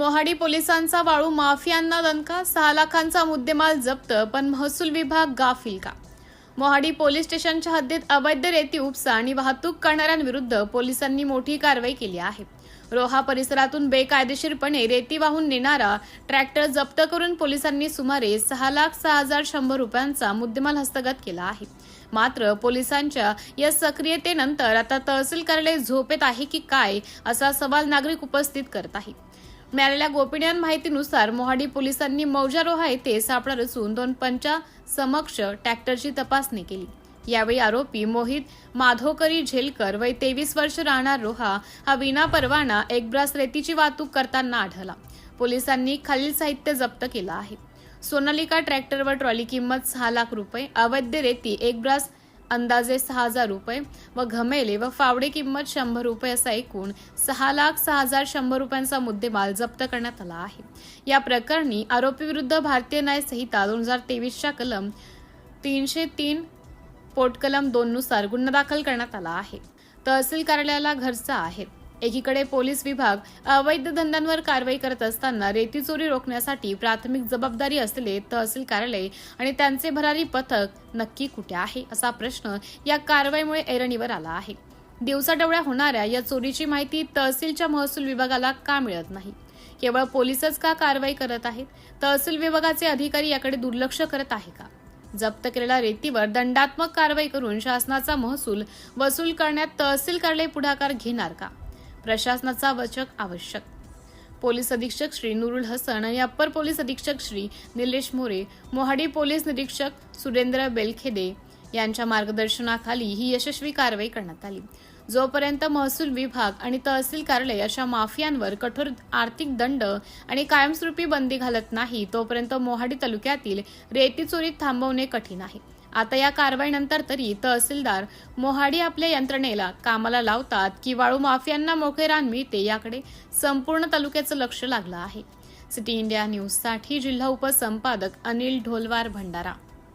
मोहाडी पोलिसांचा वाळू माफियांना दणका, 6 लाखांचा मुद्देमाल जप्त, पण महसूल विभाग गाफील का? मोहाडी पोलीस स्टेशनच्या हद्दीत अवैध रेती उपसा आणि वाहतूक करणाऱ्यांविरुद्ध पोलिसांनी मोठी कारवाई केली आहे. रोहा परिसरातून बेकायदेशीरपणे रेती वाहून नेणारा ट्रॅक्टर जप्त करून पोलिसांनी सुमारे 6,06,100 रुपयांचा मुद्देमाल हस्तगत केला आहे. मात्र पोलिसांच्या या सक्रियतेनंतर आता तहसील कार्यालय झोपेत आहे की काय, असा सवाल नागरिक उपस्थित करत आहेत. मिळालेल्या गोपनीय माहितीनुसार मोहाडी पोलिसांनी मौजा रोहा येथे सापळा रचून 2 पंचांसमक्ष ट्रॅक्टरची तपासणी केली. यावेळी आरोपी मोहित माधोकरी झेलकर वय 23 वर्ष राहणार रोहा हा विना परवाना एक ब्रास रेतीची वाहतूक करताना आढळला. पोलिसांनी खालील साहित्य जप्त केलं आहे. सोनालिका ट्रॅक्टरवर ट्रॉली किंमत 6 लाख रुपये, अवैध रेती एक ब्रास अंदाजे 6,000 रुपये व घमेले व फावडे किंमत 100 रुपये असा एकूण 6,06,100 रुपयांचा मुद्देमाल जप्त करण्यात आला आहे. या प्रकरणी आरोपीविरुद्ध भारतीय न्याय संहिता 2023च्या कलम 303 पोटकलम 2 नुसार गुन्हा दाखल करण्यात आला आहे. तहसील कार्यालयाला घरचा आहे. एकीकडे पोलीस विभाग अवैध धंद्यांवर कारवाई करत असताना रेती चोरी रोखण्यासाठी प्राथमिक जबाबदारी असलेले तहसील कार्यालय आणि त्यांचे भरारी पथक नक्की कुठे आहे, असा प्रश्न या कारवाईमुळे ऐरणीवर आला आहे. दिवसाढवळ्या होणाऱ्या या चोरीची माहिती तहसीलच्या महसूल विभागाला का मिळत नाही? केवळ पोलीसच का कारवाई करत आहेत? तहसील विभागाचे अधिकारी याकडे दुर्लक्ष करत आहे का? जप्त केलेल्या रेतीवर दंडात्मक कारवाई करून शासनाचा महसूल वसूल करण्यात तहसील कार्यालय पुढाकार घेणार का? प्रशासनाचा वचक आवश्यक. पोलीस अधीक्षक श्री नुरुल हसन आणि अप्पर पोलीस अधीक्षक श्री निलेश मोरे, मोहाडी पोलीस निरीक्षक सुरेंद्र बेलखेदे यांच्या मार्गदर्शनाखाली ही यशस्वी कारवाई करण्यात आली. जोपर्यंत महसूल विभाग आणि तहसील कार्यालय अशा माफियांवर कठोर आर्थिक दंड आणि कायमस्वरूपी बंदी घालत नाही, तोपर्यंत मोहाडी तालुक्यातील रेती चोरी थांबवणे कठीण आहे. आता या कारवाईनंतर तरी तहसीलदार मोहाडी आपल्या यंत्रणेला कामाला लावतात की वाळू माफियांना मोकळे रान मिळते, याकडे संपूर्ण तालुक्याचं लक्ष लागलं आहे. सिटी इंडिया न्यूजसाठी जिल्हा उपसंपादक अनिल ढोलवार, भंडारा.